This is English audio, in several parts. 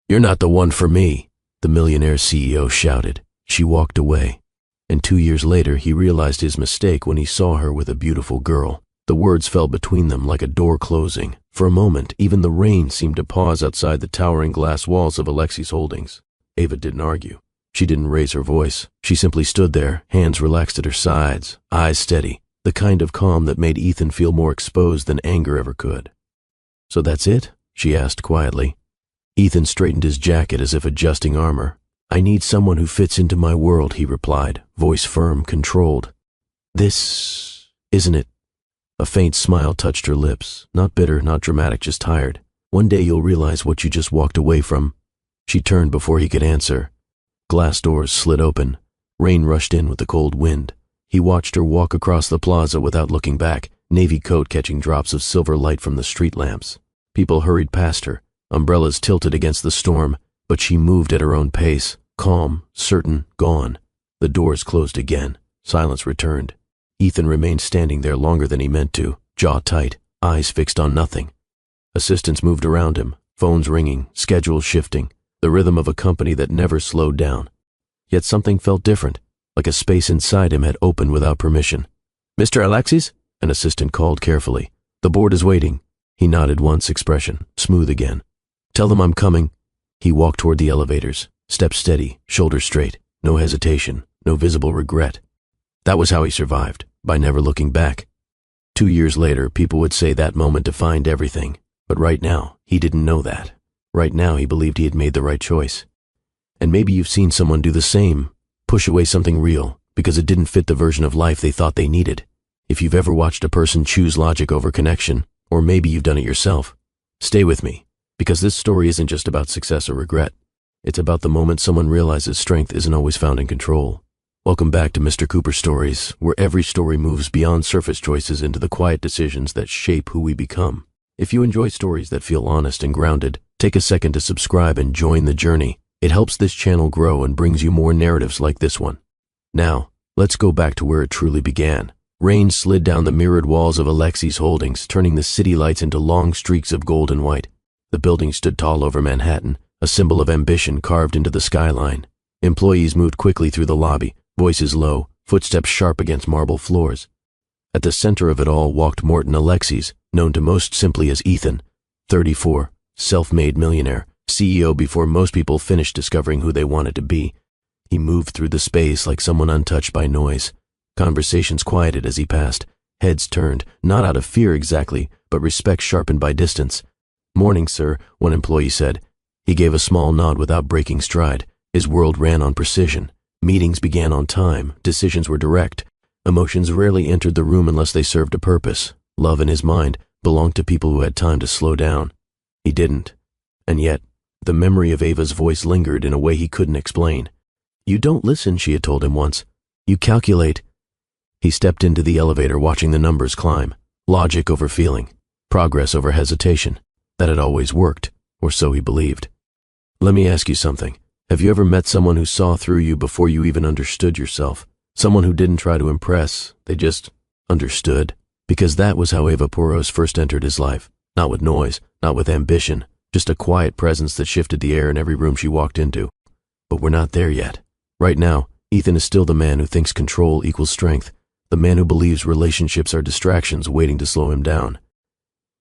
"You're not the one for me," the Millionaire CEO shouted. She walked away, and 2 years later he realized his mistake when he saw her with a beautiful girl. The words fell between them like a door closing. For a moment, even the rain seemed to pause outside the towering glass walls of Alexei's holdings. Ava didn't argue. She didn't raise her voice. She simply stood there, hands relaxed at her sides, eyes steady, the kind of calm that made Ethan feel more exposed than anger ever could. "So that's it?" she asked quietly. Ethan straightened his jacket as if adjusting armor. "I need someone who fits into my world," he replied, voice firm, controlled. "This isn't it?" A faint smile touched her lips, not bitter, not dramatic, just tired. "One day you'll realize what you just walked away from." She turned before he could answer. Glass doors slid open. Rain rushed in with the cold wind. He watched her walk across the plaza without looking back, navy coat catching drops of silver light from the street lamps. People hurried past her, umbrellas tilted against the storm, but she moved at her own pace, calm, certain, gone. The doors closed again. Silence returned. Ethan remained standing there longer than he meant to, jaw tight, eyes fixed on nothing. Assistants moved around him, phones ringing, schedules shifting, the rhythm of a company that never slowed down. Yet something felt different, like a space inside him had opened without permission. "Mr. Alexis?" an assistant called carefully. "The board is waiting." He nodded once, expression smooth again. "Tell them I'm coming." He walked toward the elevators, steps steady, shoulders straight, no hesitation, no visible regret. That was how he survived, by never looking back. 2 years later, people would say that moment defined everything, but right now, he didn't know that. Right now, he believed he had made the right choice. And maybe you've seen someone do the same, push away something real, because it didn't fit the version of life they thought they needed. If you've ever watched a person choose logic over connection, or maybe you've done it yourself, stay with me, because this story isn't just about success or regret. It's about the moment someone realizes strength isn't always found in control. Welcome back to Mr. Cooper Stories, where every story moves beyond surface choices into the quiet decisions that shape who we become. If you enjoy stories that feel honest and grounded, take a second to subscribe and join the journey. It helps this channel grow and brings you more narratives like this one. Now, let's go back to where it truly began. Rain slid down the mirrored walls of Alexei's holdings, turning the city lights into long streaks of gold and white. The building stood tall over Manhattan, a symbol of ambition carved into the skyline. Employees moved quickly through the lobby, voices low, footsteps sharp against marble floors. At the center of it all walked Morton Alexis, known to most simply as Ethan, 34, self-made millionaire, CEO before most people finished discovering who they wanted to be. He moved through the space like someone untouched by noise. Conversations quieted as he passed, heads turned, not out of fear exactly, but respect sharpened by distance. "Morning, sir," one employee said. He gave a small nod without breaking stride. His world ran on precision. Meetings began on time, decisions were direct. Emotions rarely entered the room unless they served a purpose. Love in his mind belonged to people who had time to slow down. He didn't. And yet, the memory of Ava's voice lingered in a way he couldn't explain. "You don't listen," she had told him once. "You calculate." He stepped into the elevator, watching the numbers climb. Logic over feeling, progress over hesitation. That had always worked, or so he believed. "Let me ask you something. Have you ever met someone who saw through you before you even understood yourself? Someone who didn't try to impress, they just understood?" Because that was how Ava Poros first entered his life. Not with noise, not with ambition, just a quiet presence that shifted the air in every room she walked into. But we're not there yet. Right now, Ethan is still the man who thinks control equals strength, the man who believes relationships are distractions waiting to slow him down.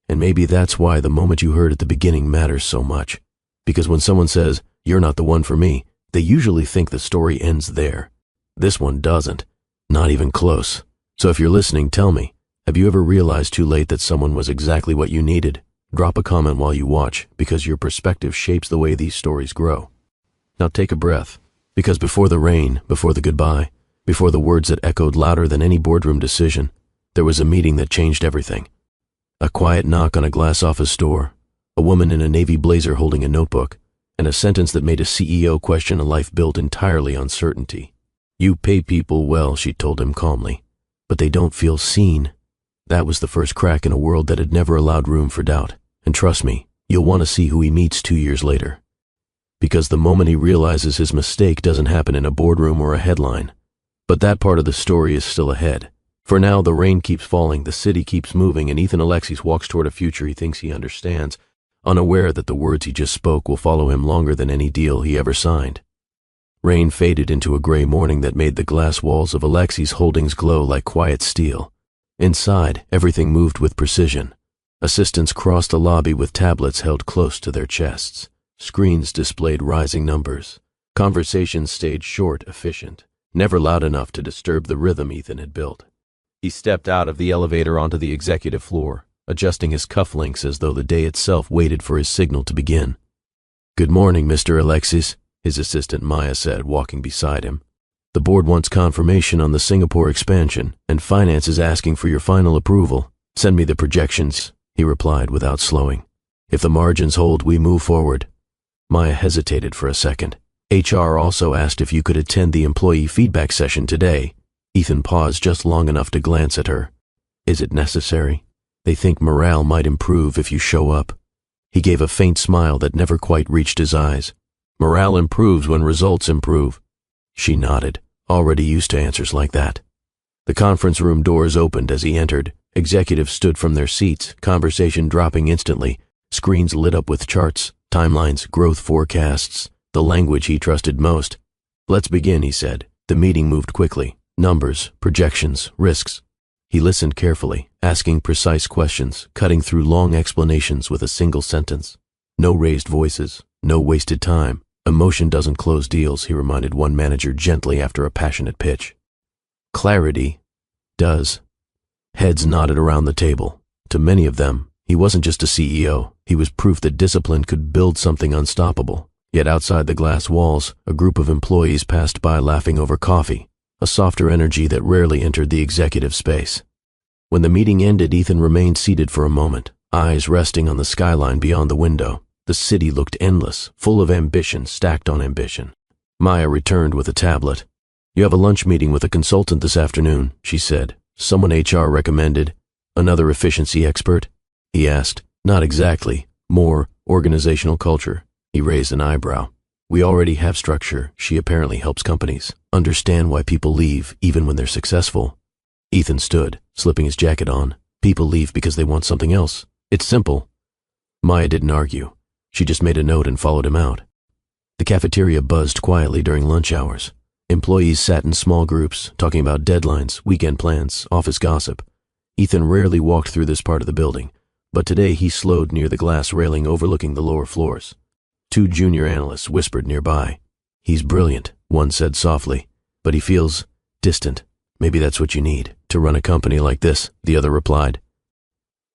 And maybe that's why the moment you heard at the beginning matters so much. Because when someone says, "You're not the one for me," they usually think the story ends there. This one doesn't. Not even close. So if you're listening, tell me, have you ever realized too late that someone was exactly what you needed? Drop a comment while you watch, because your perspective shapes the way these stories grow. Now take a breath, because before the rain, before the goodbye, before the words that echoed louder than any boardroom decision, there was a meeting that changed everything. A quiet knock on a glass office door, a woman in a navy blazer holding a notebook, and a sentence that made a CEO question a life built entirely on certainty. "You pay people well," she told him calmly, "but they don't feel seen." That was the first crack in a world that had never allowed room for doubt. And trust me, you'll want to see who he meets 2 years later. Because the moment he realizes his mistake doesn't happen in a boardroom or a headline. But that part of the story is still ahead. For now, the rain keeps falling, the city keeps moving, and Ethan Alexis walks toward a future he thinks he understands. unaware that the words he just spoke will follow him longer than any deal he ever signed. Rain faded into a gray morning that made the glass walls of Alexei's holdings glow like quiet steel. Inside, everything moved with precision. Assistants crossed the lobby with tablets held close to their chests. Screens displayed rising numbers. Conversations stayed short, efficient, never loud enough to disturb the rhythm Ethan had built. He stepped out of the elevator onto the executive floor, adjusting his cufflinks as though the day itself waited for his signal to begin. "Good morning, Mr. Alexis," his assistant Maya said, walking beside him. "The board wants confirmation on the Singapore expansion, and finance is asking for your final approval. Send me the projections," he replied without slowing. "If the margins hold, we move forward." Maya hesitated for a second. HR also asked if you could attend the employee feedback session today. Ethan paused just long enough to glance at her. "Is it necessary? They think morale might improve if you show up." He gave a faint smile that never quite reached his eyes. "Morale improves when results improve." She nodded, already used to answers like that. The conference room doors opened as he entered. Executives stood from their seats, conversation dropping instantly. Screens lit up with charts, timelines, growth forecasts, the language he trusted most. "Let's begin," he said. The meeting moved quickly. Numbers, projections, risks. He listened carefully, asking precise questions, cutting through long explanations with a single sentence. No raised voices, no wasted time. Emotion doesn't close deals, he reminded one manager gently after a passionate pitch. Clarity does. Heads nodded around the table. To many of them, he wasn't just a CEO. He was proof that discipline could build something unstoppable. Yet outside the glass walls, a group of employees passed by laughing over coffee, a softer energy that rarely entered the executive space. When the meeting ended, Ethan remained seated for a moment, eyes resting on the skyline beyond the window. The city looked endless, full of ambition stacked on ambition. Maya returned with a tablet. "You have a lunch meeting with a consultant this afternoon," she said. "Someone HR recommended. Another efficiency expert?" he asked. "Not exactly. More organizational culture." He raised an eyebrow. "We already have structure." She apparently helps companies understand why people leave even when they're successful. Ethan stood, slipping his jacket on. "People leave because they want something else. It's simple." Maya didn't argue. She just made a note and followed him out. The cafeteria buzzed quietly during lunch hours. Employees sat in small groups, talking about deadlines, weekend plans, office gossip. Ethan rarely walked through this part of the building, but today he slowed near the glass railing overlooking the lower floors. Two junior analysts whispered nearby. "He's brilliant," one said softly, "but he feels distant. Maybe that's what you need to run a company like this," the other replied.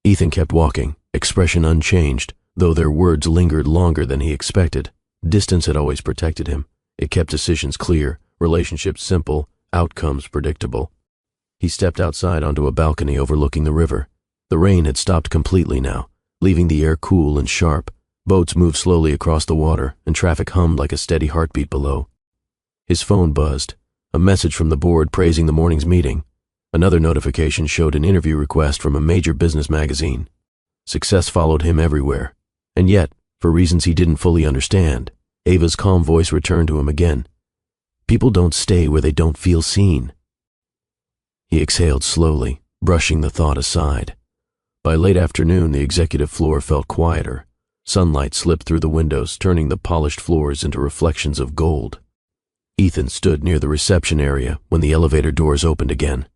Ethan kept walking, expression unchanged, though their words lingered longer than he expected. Distance had always protected him. It kept decisions clear, relationships simple, outcomes predictable. He stepped outside onto a balcony overlooking the river. The rain had stopped completely now, leaving the air cool and sharp. Boats moved slowly across the water, and traffic hummed like a steady heartbeat below. His phone buzzed, a message from the board praising the morning's meeting. Another notification showed an interview request from a major business magazine. Success followed him everywhere. And yet, for reasons he didn't fully understand, Ava's calm voice returned to him again. "People don't stay where they don't feel seen." He exhaled slowly, brushing the thought aside. By late afternoon, the executive floor felt quieter. Sunlight slipped through the windows, turning the polished floors into reflections of gold. Ethan stood near the reception area when the elevator doors opened again.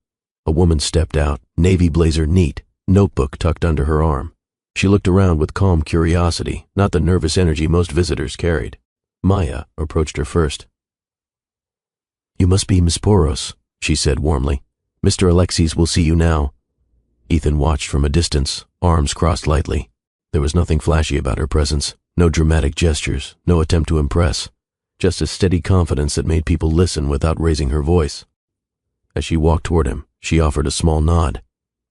A woman stepped out, navy blazer neat, notebook tucked under her arm. She looked around with calm curiosity, not the nervous energy most visitors carried. Maya approached her first. "You must be Miss Poros," she said warmly. "Mr. Alexis will see you now." Ethan watched from a distance, arms crossed lightly. There was nothing flashy about her presence, no dramatic gestures, no attempt to impress, just a steady confidence that made people listen without raising her voice. As she walked toward him, she offered a small nod.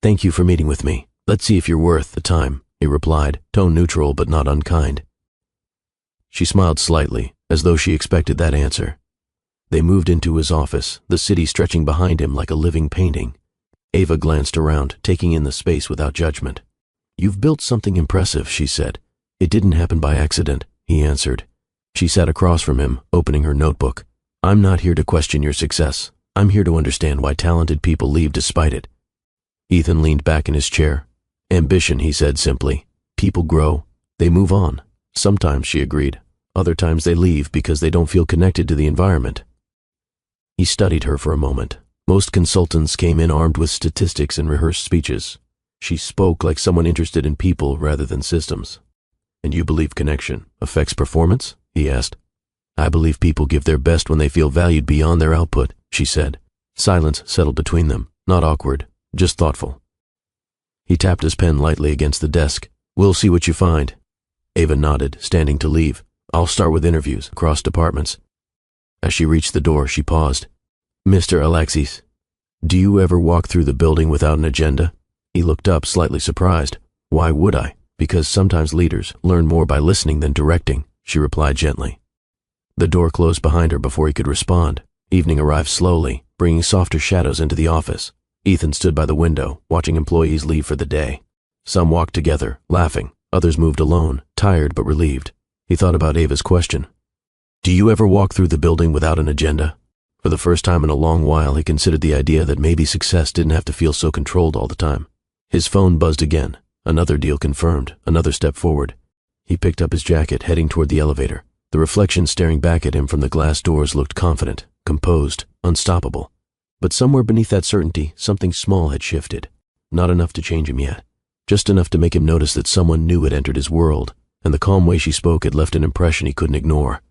"Thank you for meeting with me. Let's see if you're worth the time," he replied, tone neutral but not unkind. She smiled slightly, as though she expected that answer. They moved into his office, the city stretching behind him like a living painting. Ava glanced around, taking in the space without judgment. "You've built something impressive," she said. "It didn't happen by accident," he answered. She sat across from him, opening her notebook. "I'm not here to question your success. I'm here to understand why talented people leave despite it." Ethan leaned back in his chair. "Ambition," he said simply. "People grow. They move on. Sometimes, she agreed. Other times they leave because they don't feel connected to the environment. He studied her for a moment. Most consultants came in armed with statistics and rehearsed speeches. She spoke like someone interested in people rather than systems. "And you believe connection affects performance?" he asked. "I believe people give their best when they feel valued beyond their output," she said. Silence settled between them, not awkward, just thoughtful. He tapped his pen lightly against the desk. "We'll see what you find." Ava nodded, standing to leave. "I'll start with interviews across departments." As she reached the door, she paused. "Mr. Alexis, do you ever walk through the building without an agenda?" He looked up, slightly surprised. "Why would I?" "Because sometimes leaders learn more by listening than directing," she replied gently. The door closed behind her before he could respond. Evening arrived slowly, bringing softer shadows into the office. Ethan stood by the window, watching employees leave for the day. Some walked together, laughing. Others moved alone, tired but relieved. He thought about Ava's question. "Do you ever walk through the building without an agenda?" For the first time in a long while, he considered the idea that maybe success didn't have to feel so controlled all the time. His phone buzzed again. Another deal confirmed, another step forward. He picked up his jacket, heading toward the elevator. The reflection staring back at him from the glass doors looked confident, composed, unstoppable. But somewhere beneath that certainty, something small had shifted. Not enough to change him yet. Just enough to make him notice that someone new had entered his world, and the calm way she spoke had left an impression he couldn't ignore.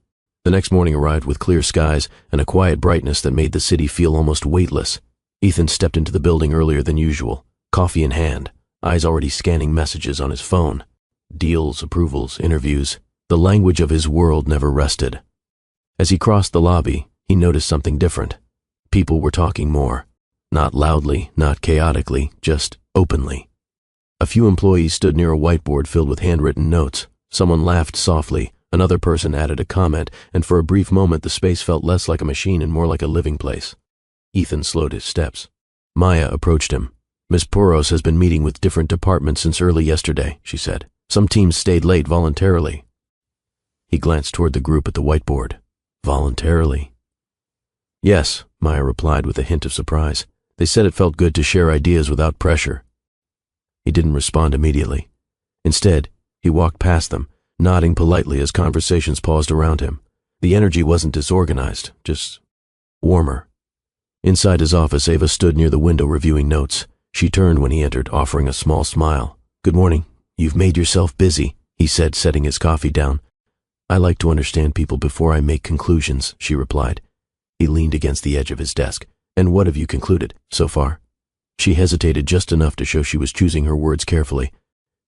The next morning arrived with clear skies and a quiet brightness that made the city feel almost weightless. Ethan stepped into the building earlier than usual, coffee in hand, eyes already scanning messages on his phone. Deals, approvals, interviews. The language of his world never rested. As he crossed the lobby, he noticed something different. People were talking more. Not loudly, not chaotically, just openly. A few employees stood near a whiteboard filled with handwritten notes. Someone laughed softly, another person added a comment, and for a brief moment the space felt less like a machine and more like a living place. Ethan slowed his steps. Maya approached him. "Miss Pouros has been meeting with different departments since early yesterday," she said. "Some teams stayed late voluntarily." He glanced toward the group at the whiteboard. "Voluntarily?" "Yes," Maya replied with a hint of surprise. "They said it felt good to share ideas without pressure." He didn't respond immediately. Instead, he walked past them, nodding politely as conversations paused around him. The energy wasn't disorganized, just warmer. Inside his office, Ava stood near the window reviewing notes. She turned when he entered, offering a small smile. "Good morning. You've made yourself busy," he said, setting his coffee down. "I like to understand people before I make conclusions," she replied. He leaned against the edge of his desk. "And what have you concluded so far?" She hesitated just enough to show she was choosing her words carefully.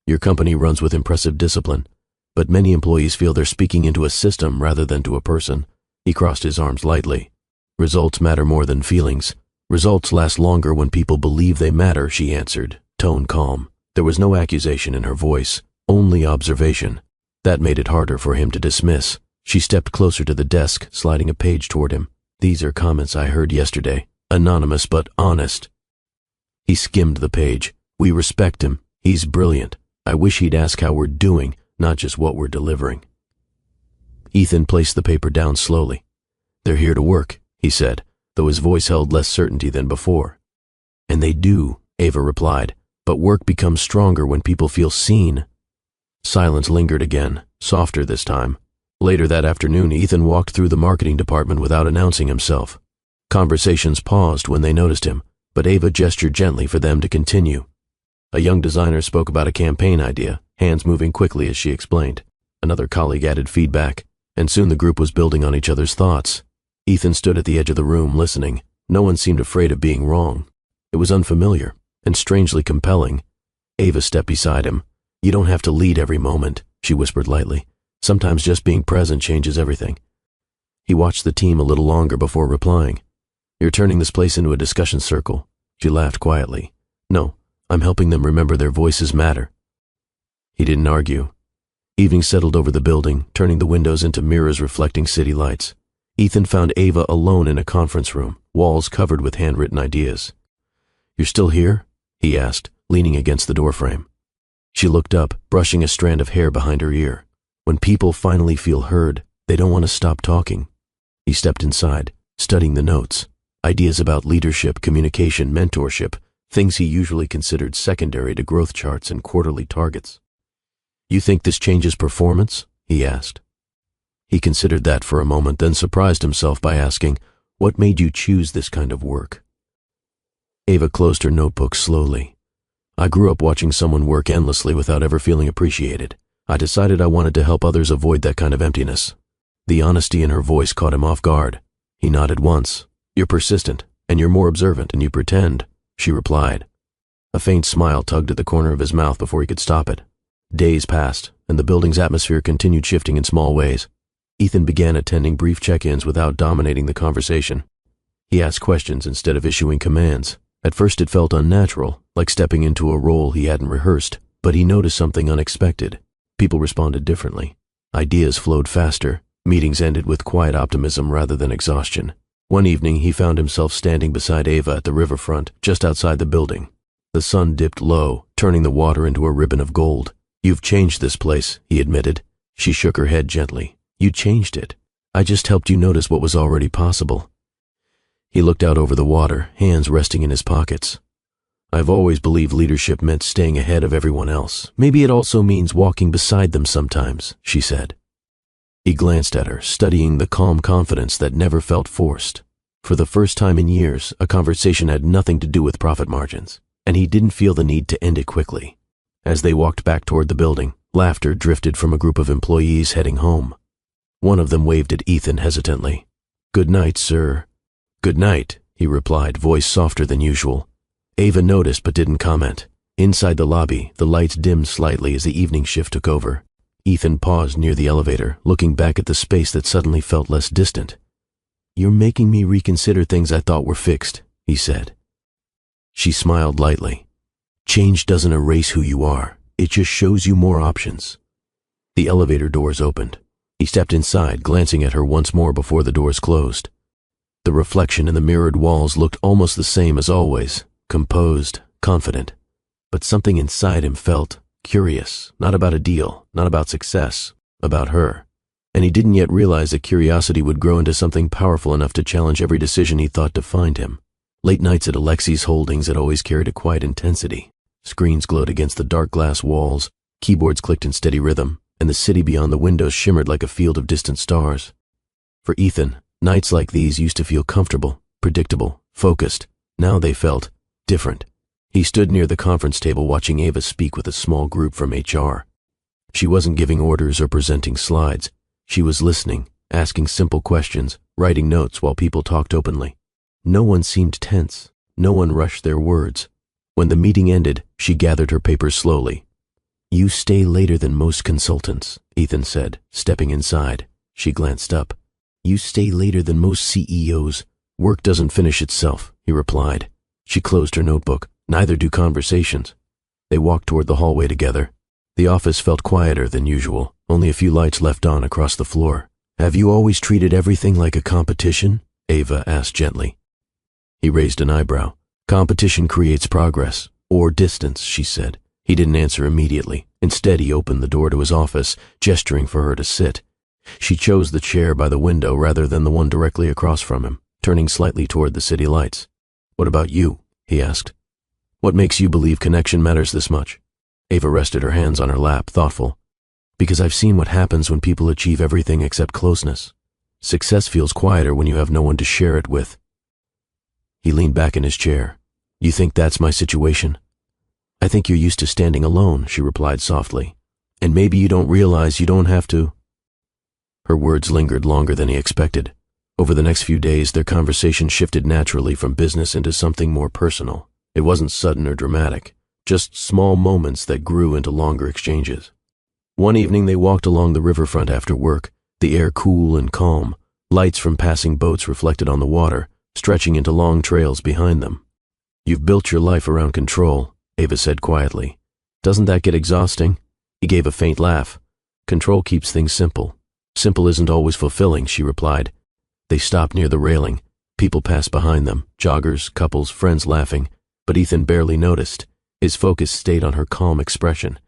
"Your company runs with impressive discipline, but many employees feel they're speaking into a system rather than to a person." He crossed his arms lightly. "Results matter more than feelings. Results last longer when people believe they matter," she answered, tone calm. There was no accusation in her voice, only observation. That made it harder for him to dismiss. She stepped closer to the desk, sliding a page toward him. "These are comments I heard yesterday. Anonymous but honest." He skimmed the page. "We respect him. He's brilliant. I wish he'd ask how we're doing, not just what we're delivering." Ethan placed the paper down slowly. "They're here to work," he said, though his voice held less certainty than before. "And they do," Ava replied, "but work becomes stronger when people feel seen." Silence lingered again, softer this time. Later that afternoon, Ethan walked through the marketing department without announcing himself. Conversations paused when they noticed him, but Ava gestured gently for them to continue. A young designer spoke about a campaign idea, hands moving quickly as she explained. Another colleague added feedback, and soon the group was building on each other's thoughts. Ethan stood at the edge of the room, listening. No one seemed afraid of being wrong. It was unfamiliar and strangely compelling. Ava stepped beside him. "You don't have to lead every moment," she whispered lightly. "Sometimes just being present changes everything." He watched the team a little longer before replying. "You're turning this place into a discussion circle." She laughed quietly. "No, I'm helping them remember their voices matter." He didn't argue. Evening settled over the building, turning the windows into mirrors reflecting city lights. Ethan found Ava alone in a conference room, walls covered with handwritten ideas. "You're still here?" he asked, leaning against the doorframe. She looked up, brushing a strand of hair behind her ear. When people finally feel heard, they don't want to stop talking. He stepped inside, studying the notes. Ideas about leadership, communication, mentorship, things he usually considered secondary to growth charts and quarterly targets. You think this changes performance? He asked. He considered that for a moment, then surprised himself by asking, what made you choose this kind of work? Ava closed her notebook slowly. I grew up watching someone work endlessly without ever feeling appreciated. I decided I wanted to help others avoid that kind of emptiness. The honesty in her voice caught him off guard. He nodded once. You're persistent, and you're more observant than you pretend, she replied. A faint smile tugged at the corner of his mouth before he could stop it. Days passed, and the building's atmosphere continued shifting in small ways. Ethan began attending brief check-ins without dominating the conversation. He asked questions instead of issuing commands. At first it felt unnatural, like stepping into a role he hadn't rehearsed, but he noticed something unexpected. People responded differently. Ideas flowed faster. Meetings ended with quiet optimism rather than exhaustion. One evening he found himself standing beside Ava at the riverfront, just outside the building. The sun dipped low, turning the water into a ribbon of gold. You've changed this place, he admitted. She shook her head gently. You changed it. I just helped you notice what was already possible. He looked out over the water, hands resting in his pockets. I've always believed leadership meant staying ahead of everyone else. Maybe it also means walking beside them sometimes, she said. He glanced at her, studying the calm confidence that never felt forced. For the first time in years, a conversation had nothing to do with profit margins, and he didn't feel the need to end it quickly. As they walked back toward the building, laughter drifted from a group of employees heading home. One of them waved at Ethan hesitantly. Good night, sir. Good night, he replied, voice softer than usual. Ava noticed but didn't comment. Inside the lobby, the lights dimmed slightly as the evening shift took over. Ethan paused near the elevator, looking back at the space that suddenly felt less distant. You're making me reconsider things I thought were fixed, he said. She smiled lightly. Change doesn't erase who you are. It just shows you more options. The elevator doors opened. He stepped inside, glancing at her once more before the doors closed. The reflection in the mirrored walls looked almost the same as always, composed, confident. But something inside him felt curious, not about a deal, not about success, about her. And he didn't yet realize that curiosity would grow into something powerful enough to challenge every decision he thought defined him. Late nights at Alexi's Holdings had always carried a quiet intensity. Screens glowed against the dark glass walls, keyboards clicked in steady rhythm, and the city beyond the windows shimmered like a field of distant stars. For Ethan, nights like these used to feel comfortable, predictable, focused. Now they felt different. He stood near the conference table watching Ava speak with a small group from HR. She wasn't giving orders or presenting slides. She was listening, asking simple questions, writing notes while people talked openly. No one seemed tense. No one rushed their words. When the meeting ended, she gathered her papers slowly. You stay later than most consultants, Ethan said, stepping inside. She glanced up. You stay later than most CEOs. Work doesn't finish itself, he replied. She closed her notebook. Neither do conversations. They walked toward the hallway together. The office felt quieter than usual, only a few lights left on across the floor. Have you always treated everything like a competition? Ava asked gently. He raised an eyebrow. Competition creates progress, or distance, she said. He didn't answer immediately. Instead, he opened the door to his office, gesturing for her to sit. She chose the chair by the window rather than the one directly across from him, turning slightly toward the city lights. What about you? He asked. What makes you believe connection matters this much? Ava rested her hands on her lap, thoughtful. Because I've seen what happens when people achieve everything except closeness. Success feels quieter when you have no one to share it with. He leaned back in his chair. You think that's my situation? I think you're used to standing alone, she replied softly. And maybe you don't realize you don't have to. Her words lingered longer than he expected. Over the next few days, their conversation shifted naturally from business into something more personal. It wasn't sudden or dramatic, just small moments that grew into longer exchanges. One evening they walked along the riverfront after work, the air cool and calm, lights from passing boats reflected on the water, stretching into long trails behind them. You've built your life around control, Ava said quietly. Doesn't that get exhausting? He gave a faint laugh. Control keeps things simple. Simple isn't always fulfilling, she replied. They stopped near the railing. People passed behind them, joggers, couples, friends laughing. But Ethan barely noticed. His focus stayed on her calm expression.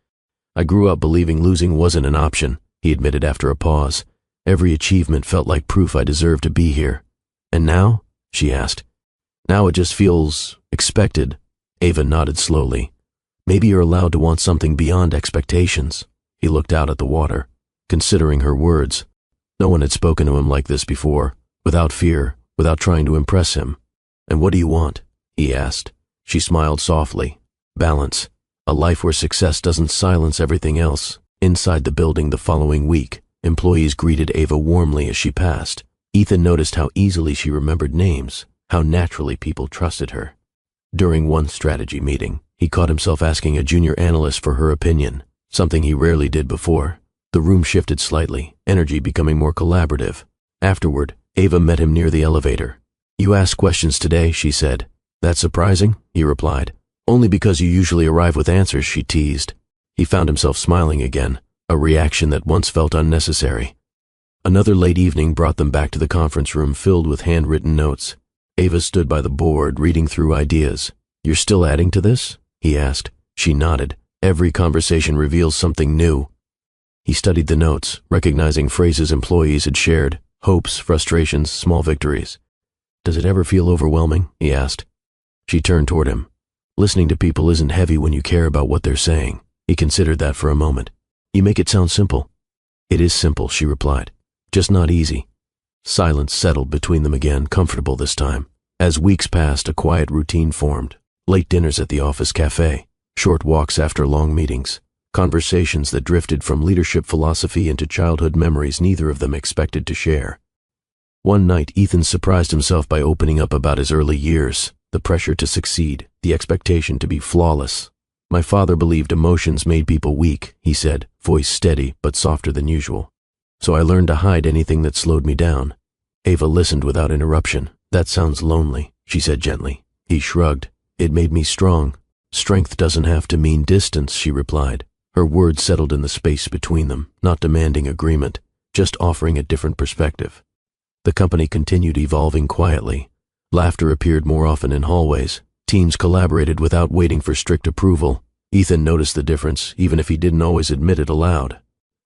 I grew up believing losing wasn't an option, he admitted after a pause. Every achievement felt like proof I deserved to be here. And now? She asked. Now it just feels expected. Ava nodded slowly. Maybe you're allowed to want something beyond expectations. He looked out at the water, considering her words. No one had spoken to him like this before, without fear, without trying to impress him. "And what do you want?" he asked. She smiled softly. "Balance. A life where success doesn't silence everything else." Inside the building the following week, employees greeted Ava warmly as she passed. Ethan noticed how easily she remembered names, how naturally people trusted her. During one strategy meeting, he caught himself asking a junior analyst for her opinion, something he rarely did before. The room shifted slightly, energy becoming more collaborative. Afterward, Ava met him near the elevator. "You asked questions today," she said. "That's surprising," he replied. "Only because you usually arrive with answers," she teased. He found himself smiling again, a reaction that once felt unnecessary. Another late evening brought them back to the conference room filled with handwritten notes. Ava stood by the board, reading through ideas. "You're still adding to this?" he asked. She nodded. "Every conversation reveals something new." He studied the notes, recognizing phrases employees had shared, hopes, frustrations, small victories. "Does it ever feel overwhelming?" he asked. She turned toward him. "Listening to people isn't heavy when you care about what they're saying." He considered that for a moment. "You make it sound simple." "It is simple," she replied. "Just not easy." Silence settled between them again, comfortable this time. As weeks passed, a quiet routine formed. Late dinners at the office cafe, short walks after long meetings, conversations that drifted from leadership philosophy into childhood memories neither of them expected to share. One night, Ethan surprised himself by opening up about his early years, the pressure to succeed, the expectation to be flawless. "My father believed emotions made people weak," he said, voice steady but softer than usual. "So I learned to hide anything that slowed me down." Ava listened without interruption. "That sounds lonely," she said gently. He shrugged. "It made me strong." "Strength doesn't have to mean distance," she replied. Her words settled in the space between them, not demanding agreement, just offering a different perspective. The company continued evolving quietly. Laughter appeared more often in hallways. Teams collaborated without waiting for strict approval. Ethan noticed the difference, even if he didn't always admit it aloud.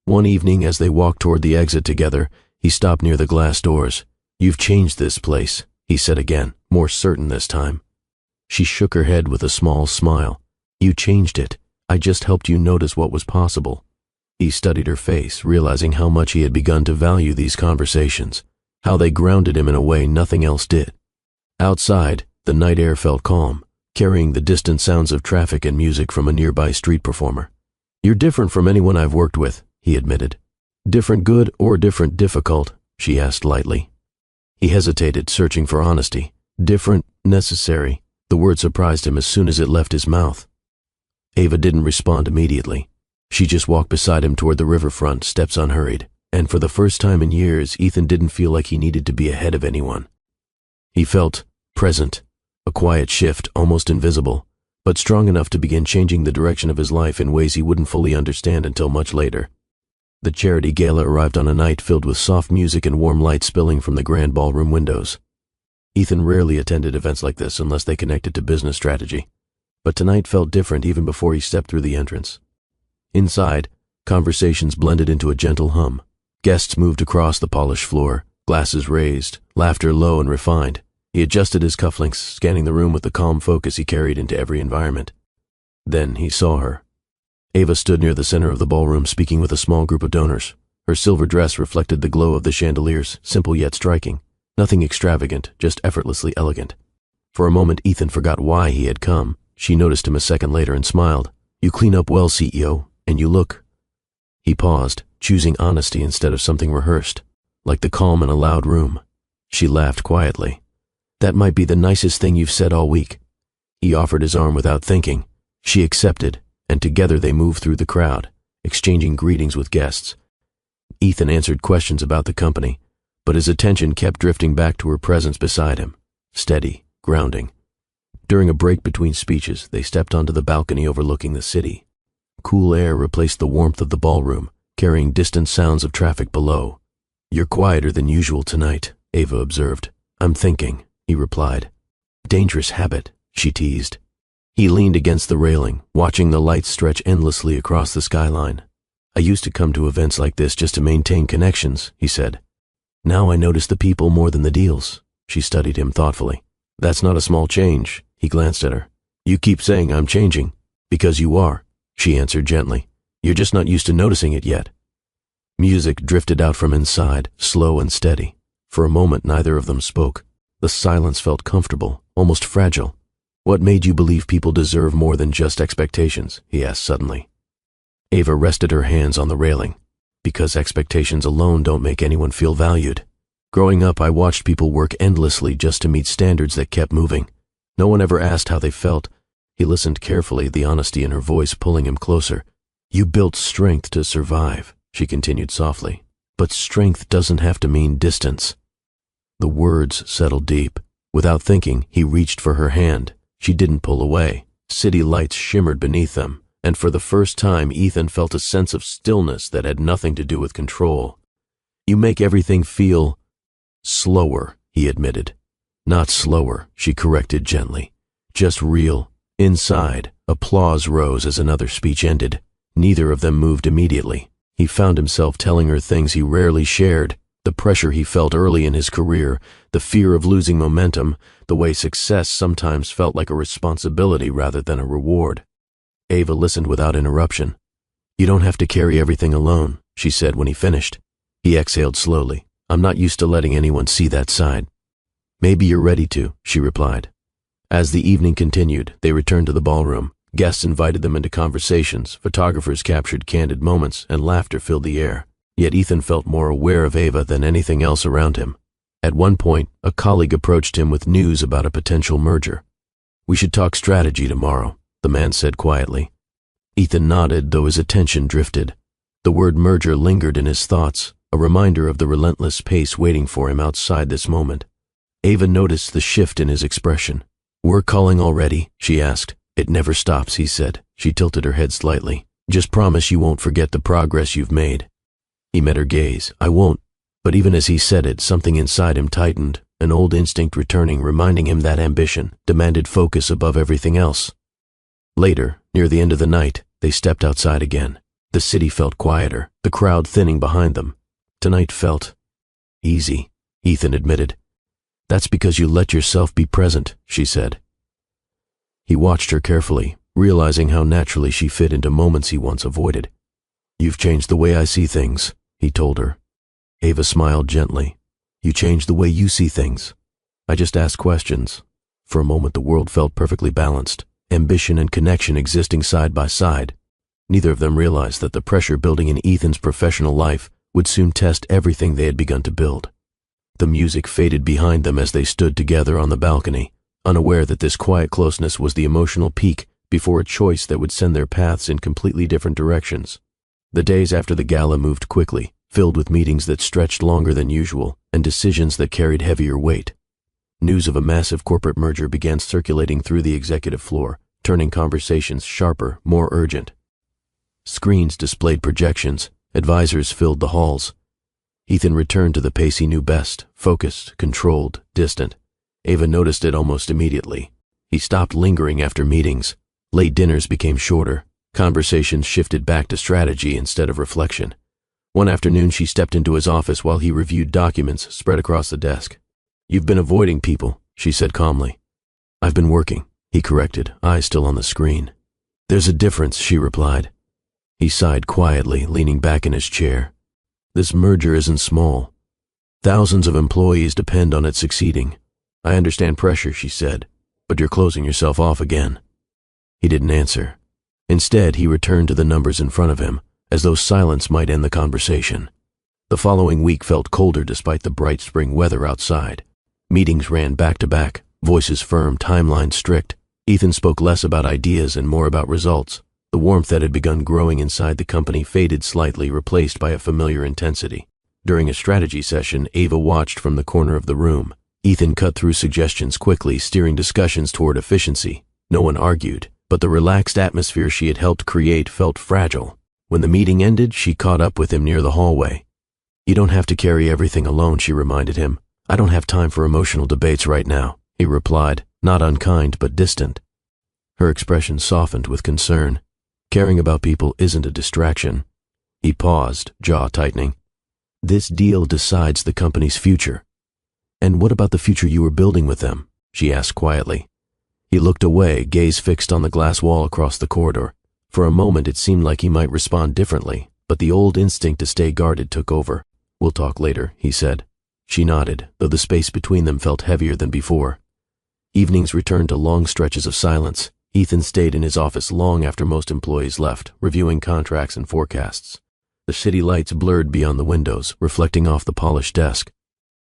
One evening, as they walked toward the exit together, he stopped near the glass doors. "You've changed this place," he said again, more certain this time. She shook her head with a small smile. "You changed it. I just helped you notice what was possible." He studied her face, realizing how much he had begun to value these conversations, how they grounded him in a way nothing else did. Outside, the night air felt calm, carrying the distant sounds of traffic and music from a nearby street performer. "You're different from anyone I've worked with," he admitted. "Different good or different difficult?" she asked lightly. He hesitated, searching for honesty. "Different, necessary." The word surprised him as soon as it left his mouth. Ava didn't respond immediately. She just walked beside him toward the riverfront, steps unhurried, and for the first time in years, Ethan didn't feel like he needed to be ahead of anyone. He felt present, a quiet shift, almost invisible, but strong enough to begin changing the direction of his life in ways he wouldn't fully understand until much later. The charity gala arrived on a night filled with soft music and warm light spilling from the grand ballroom windows. Ethan rarely attended events like this unless they connected to business strategy, but tonight felt different even before he stepped through the entrance. Inside, conversations blended into a gentle hum. Guests moved across the polished floor, glasses raised, laughter low and refined. He adjusted his cufflinks, scanning the room with the calm focus he carried into every environment. Then he saw her. Ava stood near the center of the ballroom, speaking with a small group of donors. Her silver dress reflected the glow of the chandeliers, simple yet striking. Nothing extravagant, just effortlessly elegant. For a moment, Ethan forgot why he had come. She noticed him a second later and smiled. "You clean up well, CEO, and you look..." He paused, choosing honesty instead of something rehearsed, like the calm in a loud room. She laughed quietly. "That might be the nicest thing you've said all week." He offered his arm without thinking. She accepted, and together they moved through the crowd, exchanging greetings with guests. Ethan answered questions about the company, but his attention kept drifting back to her presence beside him, steady, grounding. During a break between speeches, they stepped onto the balcony overlooking the city. Cool air replaced the warmth of the ballroom, carrying distant sounds of traffic below. "You're quieter than usual tonight," Ava observed. "I'm thinking," he replied. "Dangerous habit," she teased. He leaned against the railing, watching the lights stretch endlessly across the skyline. "I used to come to events like this just to maintain connections," he said. "Now I notice the people more than the deals." She studied him thoughtfully. "That's not a small change," he glanced at her. "You keep saying I'm changing." "Because you are," she answered gently. You're just not used to noticing it yet." Music drifted out from inside, slow and steady. For a moment, neither of them spoke. The silence felt comfortable, almost fragile. "What made you believe people deserve more than just expectations?" he asked suddenly. Ava rested her hands on the railing. "Because expectations alone don't make anyone feel valued. Growing up, I watched people work endlessly just to meet standards that kept moving. No one ever asked how they felt." He listened carefully, the honesty in her voice pulling him closer. "You built strength to survive," she continued softly. "But strength doesn't have to mean distance." The words settled deep. Without thinking, he reached for her hand. She didn't pull away. City lights shimmered beneath them, and for the first time Ethan felt a sense of stillness that had nothing to do with control. "You make everything feel slower," he admitted. "Not slower," she corrected gently. "Just real." Inside, applause rose as another speech ended. Neither of them moved immediately. He found himself telling her things he rarely shared, the pressure he felt early in his career, the fear of losing momentum, the way success sometimes felt like a responsibility rather than a reward. Ava listened without interruption. "You don't have to carry everything alone," she said when he finished. He exhaled slowly. "I'm not used to letting anyone see that side." "Maybe you're ready to," she replied. As the evening continued, they returned to the ballroom. Guests invited them into conversations, photographers captured candid moments, and laughter filled the air. Yet Ethan felt more aware of Ava than anything else around him. At one point, a colleague approached him with news about a potential merger. "We should talk strategy tomorrow," the man said quietly. Ethan nodded, though his attention drifted. The word merger lingered in his thoughts, a reminder of the relentless pace waiting for him outside this moment. Ava noticed the shift in his expression. "Work calling already?" she asked. "It never stops," he said. She tilted her head slightly. "Just promise you won't forget the progress you've made." He met her gaze. "I won't." But even as he said it, something inside him tightened, an old instinct returning, reminding him that ambition demanded focus above everything else. Later, near the end of the night, they stepped outside again. The city felt quieter, the crowd thinning behind them. Tonight felt easy, Ethan admitted. "That's because you let yourself be present," she said. He watched her carefully, realizing how naturally she fit into moments he once avoided. "You've changed the way I see things," he told her. Ava smiled gently. "You changed the way you see things. I just asked questions." For a moment the world felt perfectly balanced, ambition and connection existing side by side. Neither of them realized that the pressure building in Ethan's professional life would soon test everything they had begun to build. The music faded behind them as they stood together on the balcony, unaware that this quiet closeness was the emotional peak before a choice that would send their paths in completely different directions. The days after the gala moved quickly, filled with meetings that stretched longer than usual and decisions that carried heavier weight. News of a massive corporate merger began circulating through the executive floor, turning conversations sharper, more urgent. Screens displayed projections, advisors filled the halls. Ethan returned to the pace he knew best, focused, controlled, distant. Ava noticed it almost immediately. He stopped lingering after meetings. Late dinners became shorter. Conversations shifted back to strategy instead of reflection. One afternoon she stepped into his office while he reviewed documents spread across the desk. "You've been avoiding people," she said calmly. "I've been working," he corrected, eyes still on the screen. "There's a difference," she replied. He sighed quietly, leaning back in his chair. "This merger isn't small. Thousands of employees depend on it succeeding. I understand pressure," she said, "but you're closing yourself off again." He didn't answer. Instead, he returned to the numbers in front of him, as though silence might end the conversation. The following week felt colder despite the bright spring weather outside. Meetings ran back to back, voices firm, timelines strict. Ethan spoke less about ideas and more about results. The warmth that had begun growing inside the company faded slightly, replaced by a familiar intensity. During a strategy session, Ava watched from the corner of the room. Ethan cut through suggestions quickly, steering discussions toward efficiency. No one argued, but the relaxed atmosphere she had helped create felt fragile. When the meeting ended, she caught up with him near the hallway. "You don't have to carry everything alone," she reminded him. "I don't have time for emotional debates right now," he replied, not unkind but distant. Her expression softened with concern. "Caring about people isn't a distraction." He paused, jaw tightening. "This deal decides the company's future." "And what about the future you were building with them?" she asked quietly. He looked away, gaze fixed on the glass wall across the corridor. For a moment it seemed like he might respond differently, but the old instinct to stay guarded took over. "We'll talk later," he said. She nodded, though the space between them felt heavier than before. Evenings returned to long stretches of silence. Ethan stayed in his office long after most employees left, reviewing contracts and forecasts. The city lights blurred beyond the windows, reflecting off the polished desk.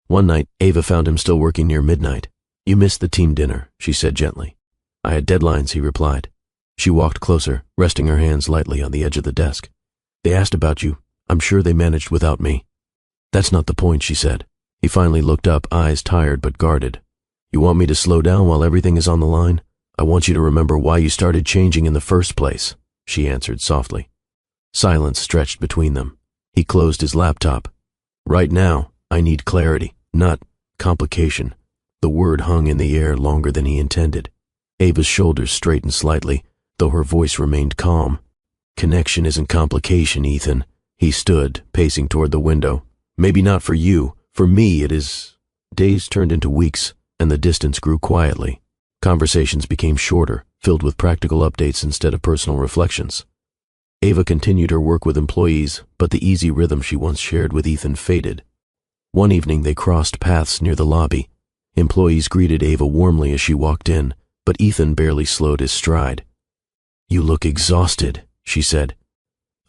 One night, Ava found him still working near midnight. "You missed the team dinner," she said gently. "I had deadlines," he replied. She walked closer, resting her hands lightly on the edge of the desk. "They asked about you. I'm sure they managed without me." "That's not the point," she said. He finally looked up, eyes tired but guarded. "You want me to slow down while everything is on the line? I want you to remember why you started changing in the first place," she answered softly. Silence stretched between them. He closed his laptop. "Right now, I need clarity, not complication." The word hung in the air longer than he intended. Ava's shoulders straightened slightly, though her voice remained calm. "Connection isn't complication, Ethan." He stood, pacing toward the window. "Maybe not for you. For me, it is." Days turned into weeks, and the distance grew quietly. Conversations became shorter, filled with practical updates instead of personal reflections. Ava continued her work with employees, but the easy rhythm she once shared with Ethan faded. One evening they crossed paths near the lobby. Employees greeted Ava warmly as she walked in, but Ethan barely slowed his stride. "You look exhausted," she said.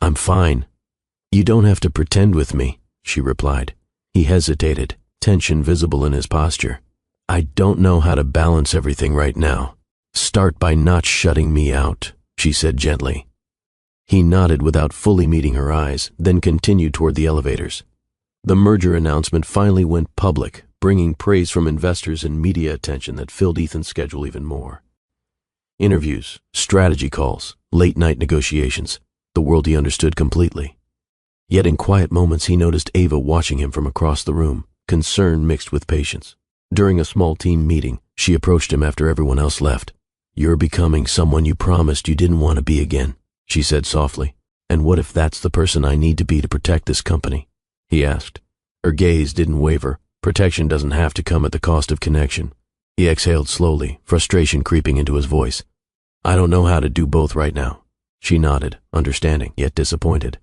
"I'm fine." "You don't have to pretend with me," she replied. He hesitated, tension visible in his posture. "I don't know how to balance everything right now." "Start by not shutting me out," she said gently. He nodded without fully meeting her eyes, then continued toward the elevators. The merger announcement finally went public, bringing praise from investors and media attention that filled Ethan's schedule even more. Interviews, strategy calls, late-night negotiations, the world he understood completely. Yet in quiet moments he noticed Ava watching him from across the room, concern mixed with patience. During a small team meeting, she approached him after everyone else left. "You're becoming someone you promised you didn't want to be again," she said softly. "And what if that's the person I need to be to protect this company?" he asked. Her gaze didn't waver. Protection doesn't have to come at the cost of connection. He exhaled slowly, frustration creeping into his voice. "I don't know how to do both right now." She nodded, understanding, yet disappointed.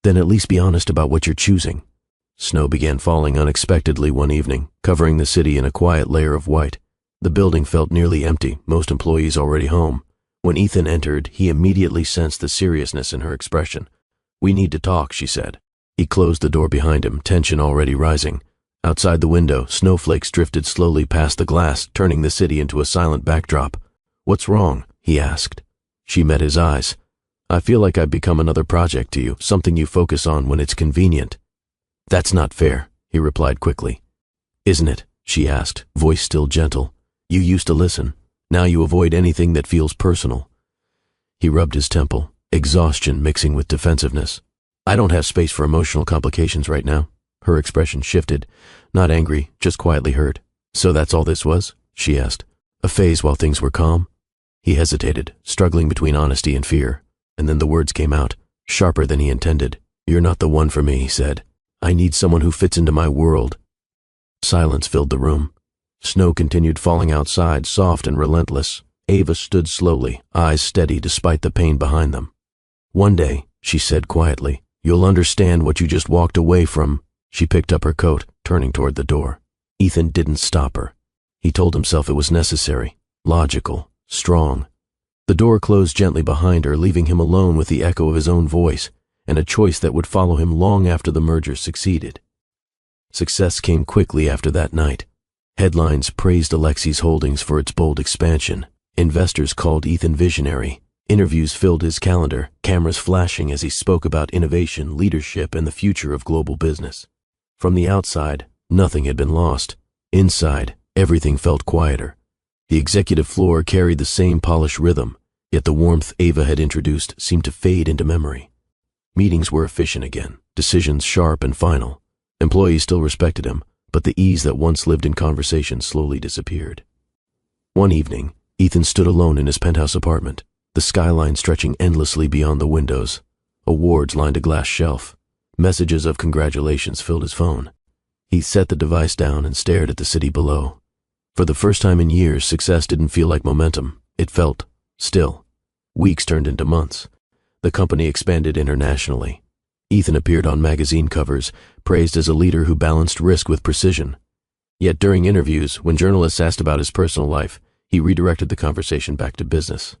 "Then at least be honest about what you're choosing." Snow began falling unexpectedly one evening, covering the city in a quiet layer of white. The building felt nearly empty, most employees already home. When Ethan entered, he immediately sensed the seriousness in her expression. "We need to talk," she said. He closed the door behind him, tension already rising. Outside the window, snowflakes drifted slowly past the glass, turning the city into a silent backdrop. "What's wrong?" he asked. She met his eyes. "I feel like I've become another project to you, something you focus on when it's convenient." "That's not fair," he replied quickly. "Isn't it?" she asked, voice still gentle. "You used to listen. Now you avoid anything that feels personal." He rubbed his temple, exhaustion mixing with defensiveness. "I don't have space for emotional complications right now." Her expression shifted, not angry, just quietly hurt. "So that's all this was?" she asked. "A phase while things were calm?" He hesitated, struggling between honesty and fear, and then the words came out, sharper than he intended. "You're not the one for me," he said. "I need someone who fits into my world." Silence filled the room. Snow continued falling outside, soft and relentless. Ava stood slowly, eyes steady despite the pain behind them. "One day," she said quietly, "you'll understand what you just walked away from." She picked up her coat, turning toward the door. Ethan didn't stop her. He told himself it was necessary, logical, strong. The door closed gently behind her, leaving him alone with the echo of his own voice, and a choice that would follow him long after the merger succeeded. Success came quickly after that night. Headlines praised Alexi's holdings for its bold expansion. Investors called Ethan visionary. Interviews filled his calendar, cameras flashing as he spoke about innovation, leadership, and the future of global business. From the outside, nothing had been lost. Inside, everything felt quieter. The executive floor carried the same polished rhythm, yet the warmth Ava had introduced seemed to fade into memory. Meetings were efficient again, decisions sharp and final. Employees still respected him, but the ease that once lived in conversation slowly disappeared. One evening, Ethan stood alone in his penthouse apartment, the skyline stretching endlessly beyond the windows. Awards lined a glass shelf. Messages of congratulations filled his phone. He set the device down and stared at the city below. For the first time in years, success didn't feel like momentum. It felt still. Weeks turned into months. the company expanded internationally. Ethan appeared on magazine covers, praised as a leader who balanced risk with precision. Yet during interviews, when journalists asked about his personal life, he redirected the conversation back to business.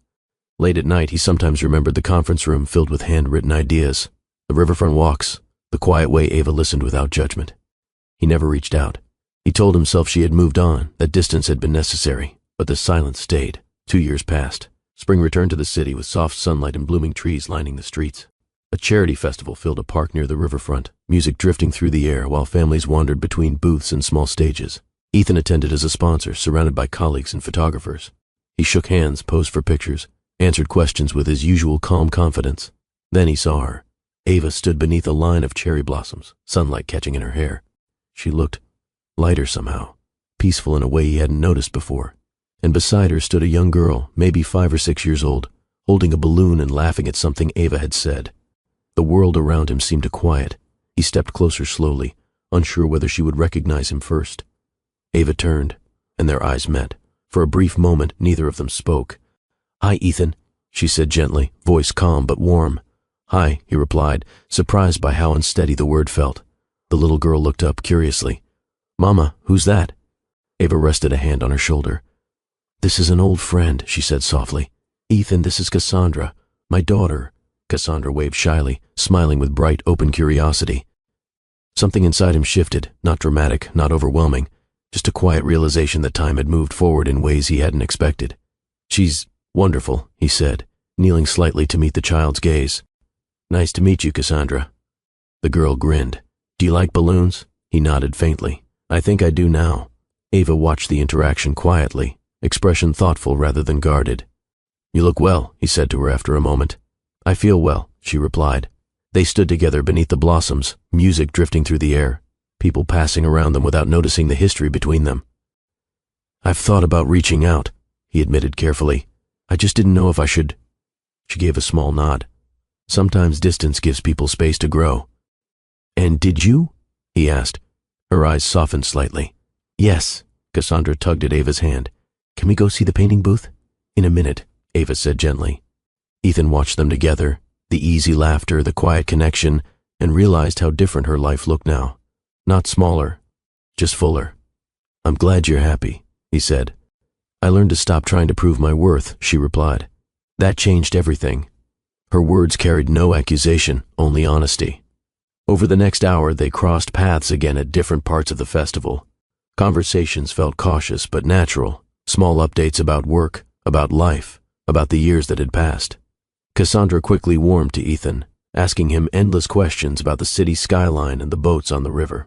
Late at night, he sometimes remembered the conference room filled with handwritten ideas, the riverfront walks, the quiet way Ava listened without judgment. He never reached out. He told himself she had moved on, that distance had been necessary, but the silence stayed. 2 years passed. Spring returned to the city with soft sunlight and blooming trees lining the streets. A charity festival filled a park near the riverfront, music drifting through the air while families wandered between booths and small stages. Ethan attended as a sponsor, surrounded by colleagues and photographers. He shook hands, posed for pictures, answered questions with his usual calm confidence. Then he saw her. Ava stood beneath a line of cherry blossoms, sunlight catching in her hair. She looked lighter somehow, peaceful in a way he hadn't noticed before. And beside her stood a young girl, maybe 5 or 6 years old, holding a balloon and laughing at something Ava had said. The world around him seemed to quiet. He stepped closer slowly, unsure whether she would recognize him first. Ava turned, and their eyes met. For a brief moment, neither of them spoke. "Hi, Ethan," she said gently, voice calm but warm. "Hi," he replied, surprised by how unsteady the word felt. The little girl looked up curiously. "Mama, who's that?" Ava rested a hand on her shoulder. "This is an old friend," she said softly. "Ethan, this is Cassandra, my daughter." Cassandra waved shyly, smiling with bright, open curiosity. Something inside him shifted, not dramatic, not overwhelming, just a quiet realization that time had moved forward in ways he hadn't expected. "She's wonderful," he said, kneeling slightly to meet the child's gaze. "Nice to meet you, Cassandra." The girl grinned. "Do you like balloons?" He nodded faintly. "I think I do now." Ava watched the interaction quietly, expression thoughtful rather than guarded. "You look well," he said to her after a moment. "I feel well," she replied. They stood together beneath the blossoms, music drifting through the air, people passing around them without noticing the history between them. "I've thought about reaching out," he admitted carefully. "I just didn't know if I should." She gave a small nod. Sometimes distance gives people space to grow. "And did you?" he asked. Her eyes softened slightly. "Yes." Cassandra tugged at Ava's hand. "Can we go see the painting booth?" "In a minute," Ava said gently. Ethan watched them together, the easy laughter, the quiet connection, and realized how different her life looked now. Not smaller, just fuller. "I'm glad you're happy," he said. "I learned to stop trying to prove my worth," she replied. "That changed everything." Her words carried no accusation, only honesty. Over the next hour, they crossed paths again at different parts of the festival. Conversations felt cautious but natural, small updates about work, about life, about the years that had passed. Cassandra quickly warmed to Ethan, asking him endless questions about the city skyline and the boats on the river.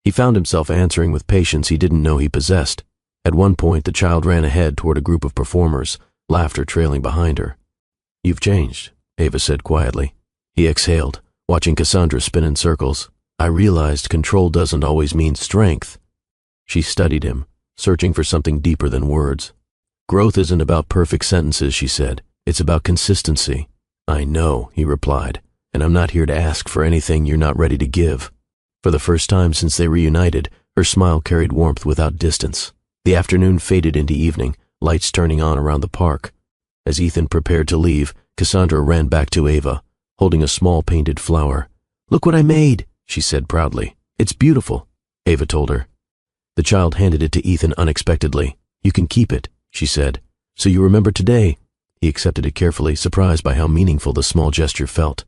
He found himself answering with patience he didn't know he possessed. At one point, the child ran ahead toward a group of performers, laughter trailing behind her. "You've changed," Ava said quietly. He exhaled, watching Cassandra spin in circles. "I realized control doesn't always mean strength." She studied him, searching for something deeper than words. "Growth isn't about perfect sentences," she said. "It's about consistency." "I know," he replied, "and I'm not here to ask for anything you're not ready to give." For the first time since they reunited, her smile carried warmth without distance. The afternoon faded into evening, lights turning on around the park. As Ethan prepared to leave, Cassandra ran back to Ava, holding a small painted flower. "Look what I made," she said proudly. "It's beautiful," Ava told her. The child handed it to Ethan unexpectedly. "You can keep it," she said. "So you remember today." He accepted it carefully, surprised by how meaningful the small gesture felt.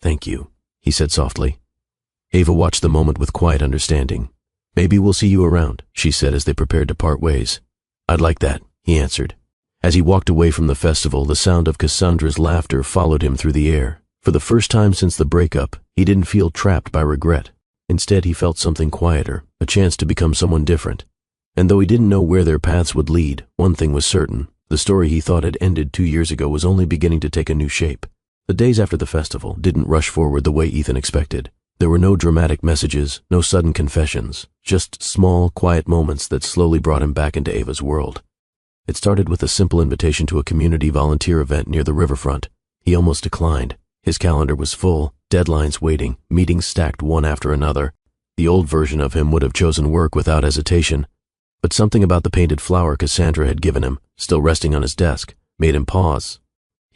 "Thank you," he said softly. Ava watched the moment with quiet understanding. "Maybe we'll see you around," she said as they prepared to part ways. "I'd like that," he answered. As he walked away from the festival, the sound of Cassandra's laughter followed him through the air. For the first time since the breakup, he didn't feel trapped by regret. Instead, he felt something quieter, a chance to become someone different. And though he didn't know where their paths would lead, one thing was certain. The story he thought had ended 2 years ago was only beginning to take a new shape. The days after the festival didn't rush forward the way Ethan expected. There were no dramatic messages, no sudden confessions, just small, quiet moments that slowly brought him back into Ava's world. It started with a simple invitation to a community volunteer event near the riverfront. He almost declined. His calendar was full, deadlines waiting, meetings stacked one after another. The old version of him would have chosen work without hesitation. But something about the painted flower Cassandra had given him, still resting on his desk, made him pause.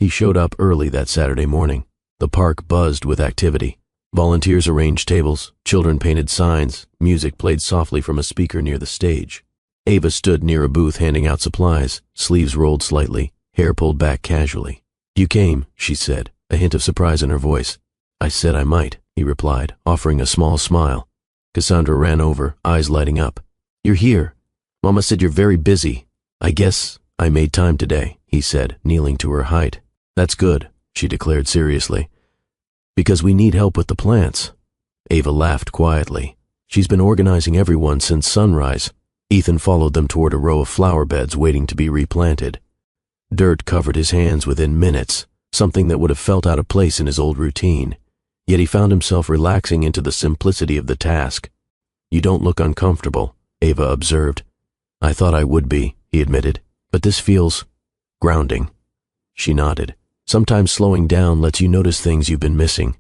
He showed up early that Saturday morning. The park buzzed with activity. Volunteers arranged tables, children painted signs, music played softly from a speaker near the stage. Ava stood near a booth handing out supplies, sleeves rolled slightly, hair pulled back casually. "You came," she said, a hint of surprise in her voice. "I said I might," he replied, offering a small smile. Cassandra ran over, eyes lighting up. "You're here. Mama said you're very busy." "I guess I made time today," he said, kneeling to her height. "That's good," she declared seriously. "Because we need help with the plants." Ava laughed quietly. "She's been organizing everyone since sunrise." Ethan followed them toward a row of flower beds waiting to be replanted. Dirt covered his hands within minutes, something that would have felt out of place in his old routine. Yet he found himself relaxing into the simplicity of the task. "You don't look uncomfortable," Ava observed. "I thought I would be," he admitted, "but this feels grounding." She nodded. "Sometimes slowing down lets you notice things you've been missing."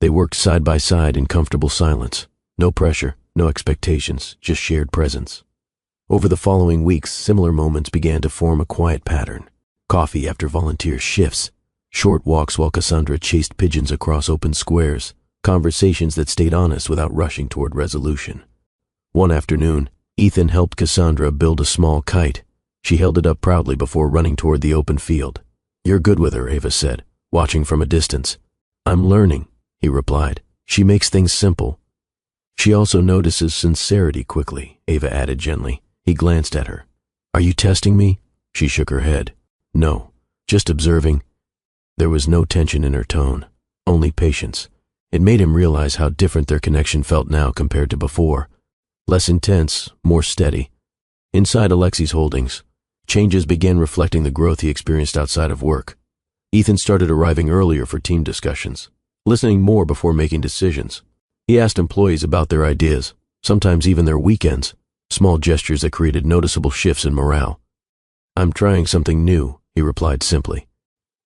They worked side by side in comfortable silence. No pressure, no expectations, just shared presence. Over the following weeks, similar moments began to form a quiet pattern. Coffee after volunteer shifts, short walks while Cassandra chased pigeons across open squares, conversations that stayed honest without rushing toward resolution. One afternoon, Ethan helped Cassandra build a small kite. She held it up proudly before running toward the open field. "You're good with her," Ava said, watching from a distance. "I'm learning," he replied. "She makes things simple." "She also notices sincerity quickly," Ava added gently. He glanced at her. "Are you testing me?" She shook her head. "No, just observing." There was no tension in her tone, only patience. It made him realize how different their connection felt now compared to before. Less intense, more steady. Inside Alexi's holdings, changes began reflecting the growth he experienced outside of work. Ethan started arriving earlier for team discussions, listening more before making decisions. He asked employees about their ideas, sometimes even their weekends, small gestures that created noticeable shifts in morale. "I'm trying something new," he replied simply.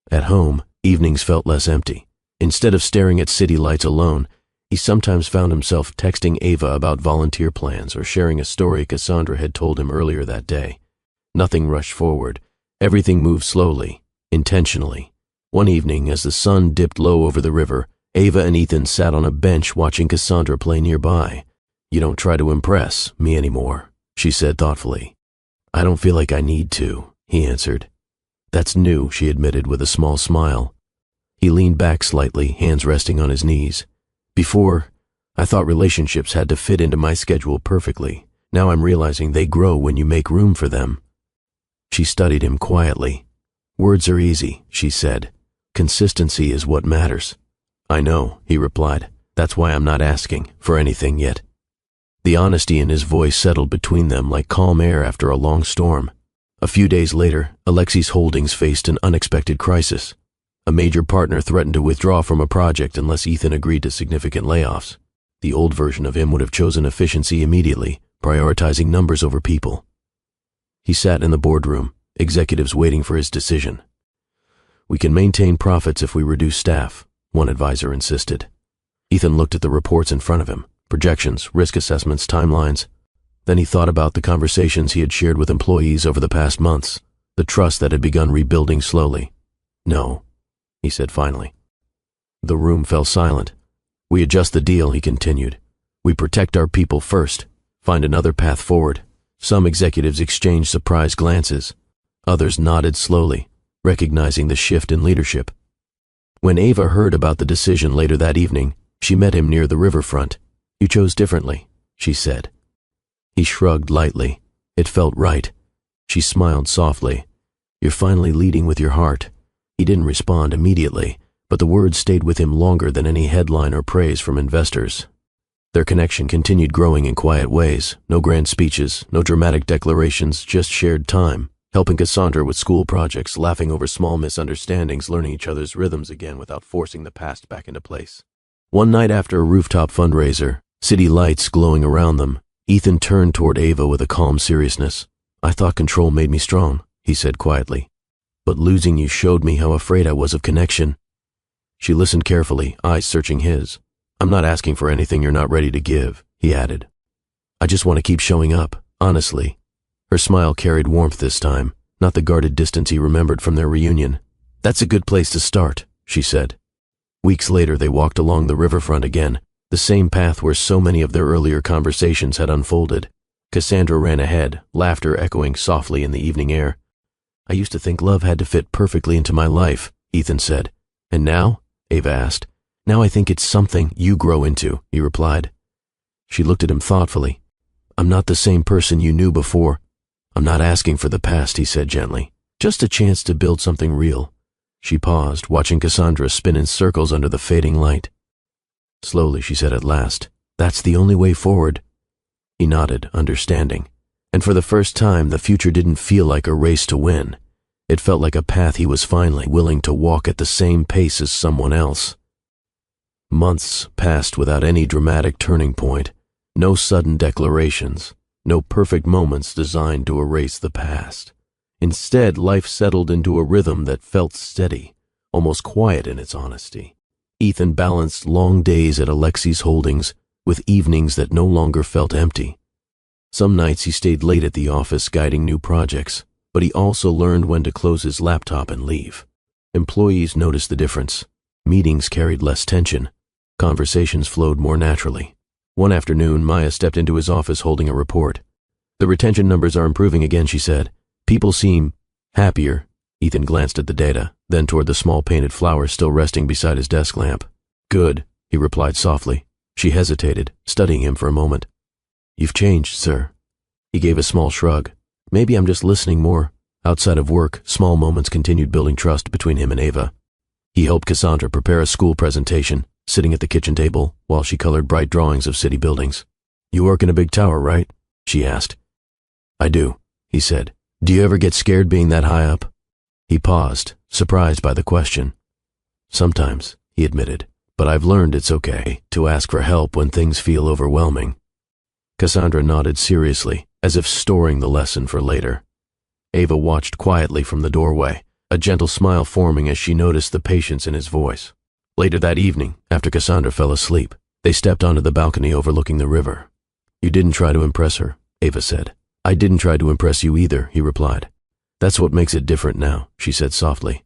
At home, evenings felt less empty. Instead of staring at city lights alone, he sometimes found himself texting Ava about volunteer plans or sharing a story Cassandra had told him earlier that day. Nothing rushed forward. Everything moved slowly, intentionally. One evening, as the sun dipped low over the river, Ava and Ethan sat on a bench watching Cassandra play nearby. "You don't try to impress me anymore," she said thoughtfully. "I don't feel like I need to," he answered. "That's new," she admitted with a small smile. He leaned back slightly, hands resting on his knees. "Before, I thought relationships had to fit into my schedule perfectly. Now I'm realizing they grow when you make room for them." She studied him quietly. "Words are easy," she said. "Consistency is what matters." "I know," he replied. "That's why I'm not asking for anything yet." The honesty in his voice settled between them like calm air after a long storm. A few days later, Alexi's holdings faced an unexpected crisis. A major partner threatened to withdraw from a project unless Ethan agreed to significant layoffs. The old version of him would have chosen efficiency immediately, prioritizing numbers over people. He sat in the boardroom, executives waiting for his decision. "We can maintain profits if we reduce staff," one advisor insisted. Ethan looked at the reports in front of him, projections, risk assessments, timelines. Then he thought about the conversations he had shared with employees over the past months, the trust that had begun rebuilding slowly. "No," he said finally. The room fell silent. "We adjust the deal," he continued. "We protect our people first, find another path forward." Some executives exchanged surprised glances. Others nodded slowly, recognizing the shift in leadership. When Ava heard about the decision later that evening, she met him near the riverfront. "You chose differently," she said. He shrugged lightly. It felt right. She smiled softly. "You're finally leading with your heart." He didn't respond immediately, but the words stayed with him longer than any headline or praise from investors. Their connection continued growing in quiet ways. No grand speeches, no dramatic declarations, just shared time, helping Cassandra with school projects, laughing over small misunderstandings, learning each other's rhythms again without forcing the past back into place. One night after a rooftop fundraiser, city lights glowing around them, Ethan turned toward Ava with a calm seriousness. "I thought control made me strong," he said quietly. "But losing you showed me how afraid I was of connection." She listened carefully, eyes searching his. "I'm not asking for anything you're not ready to give," he added. "I just want to keep showing up, honestly." Her smile carried warmth this time, not the guarded distance he remembered from their reunion. That's a good place to start, she said. Weeks later, they walked along the riverfront again, the same path where so many of their earlier conversations had unfolded. Cassandra ran ahead, laughter echoing softly in the evening air. I used to think love had to fit perfectly into my life, Ethan said. And now? Ava asked. Now I think it's something you grow into, he replied. She looked at him thoughtfully. I'm not the same person you knew before. I'm not asking for the past, he said gently. Just a chance to build something real. She paused, watching Cassandra spin in circles under the fading light. Slowly, she said at last, that's the only way forward. He nodded, understanding. And for the first time, the future didn't feel like a race to win. It felt like a path he was finally willing to walk at the same pace as someone else. Months passed without any dramatic turning point, no sudden declarations, no perfect moments designed to erase the past. Instead, life settled into a rhythm that felt steady, almost quiet in its honesty. Ethan balanced long days at Alexi's holdings with evenings that no longer felt empty. Some nights he stayed late at the office guiding new projects, but he also learned when to close his laptop and leave. Employees noticed the difference. Meetings carried less tension. Conversations flowed more naturally. One afternoon, Maya stepped into his office holding a report. The retention numbers are improving again, she said. People seem happier. Ethan glanced at the data, then toward the small painted flowers still resting beside his desk lamp. Good, he replied softly. She hesitated, studying him for a moment. You've changed, sir. He gave a small shrug. Maybe I'm just listening more. Outside of work, small moments continued building trust between him and Ava. He helped Cassandra prepare a school presentation, sitting at the kitchen table while she colored bright drawings of city buildings. You work in a big tower, right? She asked. I do, he said. Do you ever get scared being that high up? He paused, surprised by the question. Sometimes, he admitted, but I've learned it's okay to ask for help when things feel overwhelming. Cassandra nodded seriously, as if storing the lesson for later. Ava watched quietly from the doorway, a gentle smile forming as she noticed the patience in his voice. Later that evening, after Cassandra fell asleep, they stepped onto the balcony overlooking the river. You didn't try to impress her, Ava said. I didn't try to impress you either, he replied. That's what makes it different now, she said softly.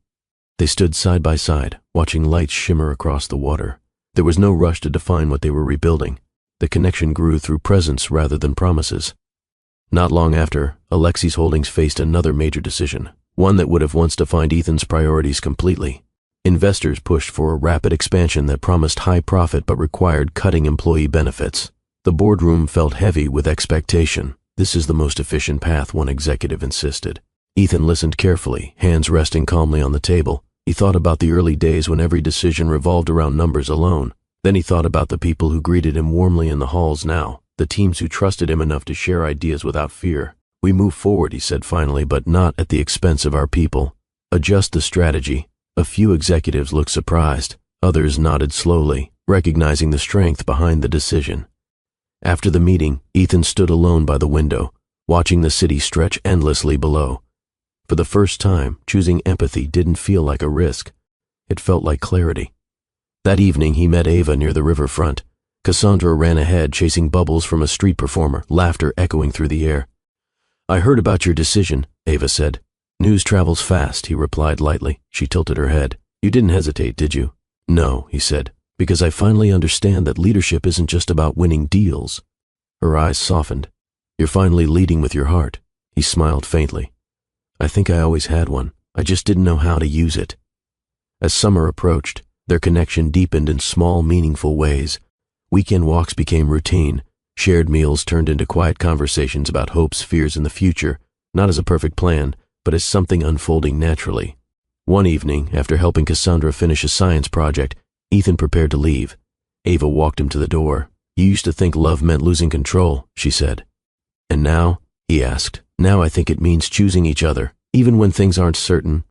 They stood side by side, watching lights shimmer across the water. There was no rush to define what they were rebuilding. The connection grew through presence rather than promises. Not long after, Alexi's holdings faced another major decision, one that would have once defined Ethan's priorities completely. Investors pushed for a rapid expansion that promised high profit but required cutting employee benefits. The boardroom felt heavy with expectation. This is the most efficient path, one executive insisted. Ethan listened carefully, hands resting calmly on the table. He thought about the early days when every decision revolved around numbers alone. Then he thought about the people who greeted him warmly in the halls now, the teams who trusted him enough to share ideas without fear. We move forward, he said finally, but not at the expense of our people. Adjust the strategy. A few executives looked surprised. Others nodded slowly, recognizing the strength behind the decision. After the meeting, Ethan stood alone by the window, watching the city stretch endlessly below. For the first time, choosing empathy didn't feel like a risk. It felt like clarity. That evening, he met Ava near the riverfront. Cassandra ran ahead, chasing bubbles from a street performer, laughter echoing through the air. I heard about your decision, Ava said. News travels fast, he replied lightly. She tilted her head. You didn't hesitate, did you? No, he said, because I finally understand that leadership isn't just about winning deals. Her eyes softened. You're finally leading with your heart. He smiled faintly. I think I always had one. I just didn't know how to use it. As summer approached, their connection deepened in small, meaningful ways. Weekend walks became routine. Shared meals turned into quiet conversations about hopes, fears, and the future, not as a perfect plan, but as something unfolding naturally. One evening, after helping Cassandra finish a science project, Ethan prepared to leave. Ava walked him to the door. You used to think love meant losing control, she said. And now? He asked. Now I think it means choosing each other, even when things aren't certain.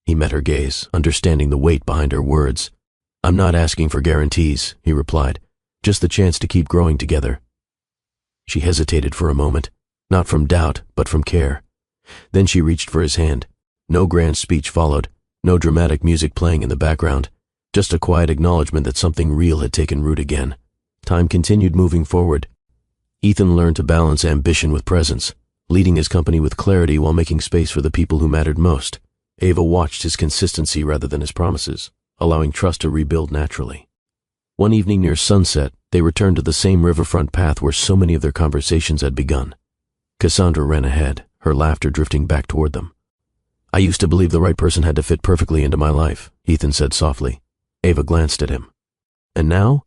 He met her gaze, understanding the weight behind her words. I'm not asking for guarantees, he replied, just the chance to keep growing together. She hesitated for a moment, not from doubt, but from care. Then she reached for his hand. No grand speech followed, no dramatic music playing in the background, just a quiet acknowledgement that something real had taken root again. Time continued moving forward. Ethan learned to balance ambition with presence, leading his company with clarity while making space for the people who mattered most. Ava watched his consistency rather than his promises, allowing trust to rebuild naturally. One evening near sunset, they returned to the same riverfront path where so many of their conversations had begun. Cassandra ran ahead, her laughter drifting back toward them. "I used to believe the right person had to fit perfectly into my life," Ethan said softly. Ava glanced at him. "And now?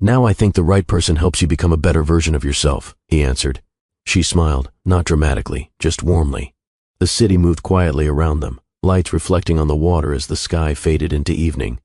Now I think the right person helps you become a better version of yourself," he answered. She smiled, not dramatically, just warmly. The city moved quietly around them, lights reflecting on the water as the sky faded into evening.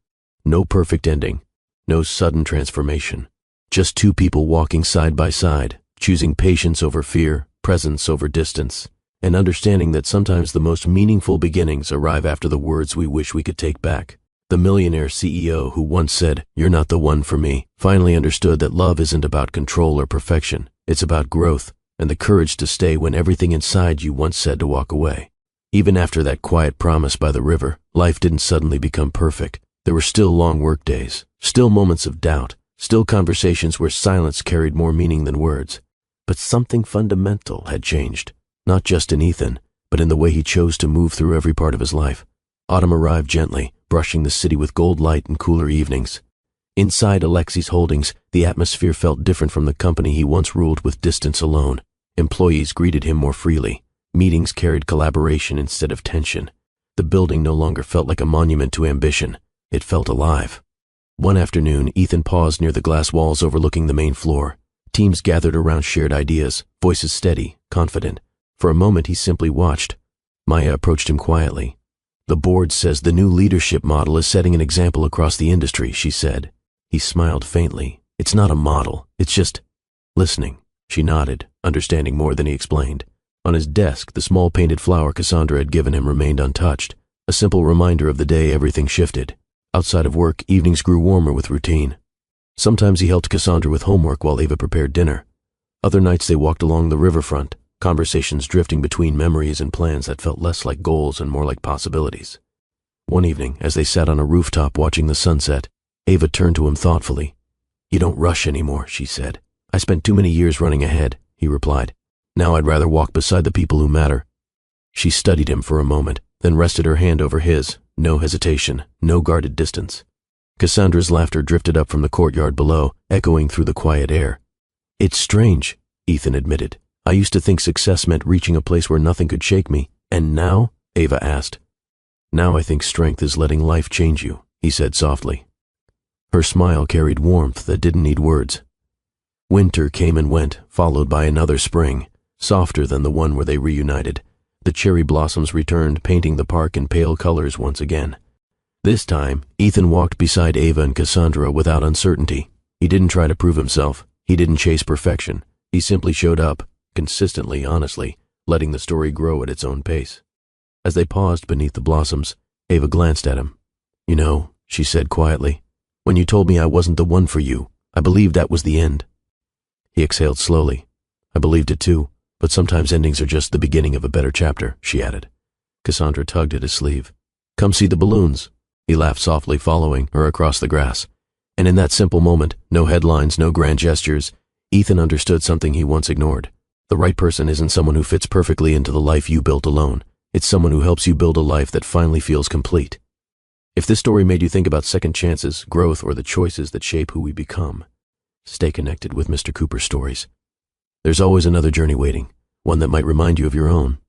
No perfect ending, no sudden transformation. Just two people walking side by side, choosing patience over fear, presence over distance, and understanding that sometimes the most meaningful beginnings arrive after the words we wish we could take back. The millionaire CEO who once said, "You're not the one for me," finally understood that love isn't about control or perfection. It's about growth and the courage to stay when everything inside you once said to walk away. Even after that quiet promise by the river, life didn't suddenly become perfect. There were still long work days, still moments of doubt, still conversations where silence carried more meaning than words. But something fundamental had changed, not just in Ethan, but in the way he chose to move through every part of his life. Autumn arrived gently, brushing the city with gold light and cooler evenings. Inside Alexi's holdings, the atmosphere felt different from the company he once ruled with distance alone. Employees greeted him more freely. Meetings carried collaboration instead of tension. The building no longer felt like a monument to ambition. It felt alive. One afternoon, Ethan paused near the glass walls overlooking the main floor. Teams gathered around shared ideas, voices steady, confident. For a moment, he simply watched. Maya approached him quietly. "The board says the new leadership model is setting an example across the industry," she said. He smiled faintly. "It's not a model. It's just listening." She nodded, understanding more than he explained. On his desk, the small painted flower Cassandra had given him remained untouched, a simple reminder of the day everything shifted. Outside of work, evenings grew warmer with routine. Sometimes he helped Cassandra with homework while Ava prepared dinner. Other nights they walked along the riverfront, conversations drifting between memories and plans that felt less like goals and more like possibilities. One evening, as they sat on a rooftop watching the sunset, Ava turned to him thoughtfully. "You don't rush anymore," she said. "I spent too many years running ahead," he replied. "Now I'd rather walk beside the people who matter." She studied him for a moment, then rested her hand over his. No hesitation, no guarded distance. Cassandra's laughter drifted up from the courtyard below, echoing through the quiet air. "It's strange," Ethan admitted. "I used to think success meant reaching a place where nothing could shake me. And now?" Ava asked. "Now I think strength is letting life change you," he said softly. Her smile carried warmth that didn't need words. Winter came and went, followed by another spring, softer than the one where they reunited. The cherry blossoms returned, painting the park in pale colors once again. This time, Ethan walked beside Ava and Cassandra without uncertainty. He didn't try to prove himself. He didn't chase perfection. He simply showed up, consistently, honestly, letting the story grow at its own pace. As they paused beneath the blossoms, Ava glanced at him. "You know," she said quietly, "when you told me I wasn't the one for you, I believed that was the end." He exhaled slowly. "I believed it too, but sometimes endings are just the beginning of a better chapter," she added. Cassandra tugged at his sleeve. "Come see the balloons." He laughed softly, following her across the grass. And in that simple moment, no headlines, no grand gestures, Ethan understood something he once ignored. The right person isn't someone who fits perfectly into the life you built alone. It's someone who helps you build a life that finally feels complete. If this story made you think about second chances, growth, or the choices that shape who we become, stay connected with Mr. Cooper's stories. There's always another journey waiting, one that might remind you of your own.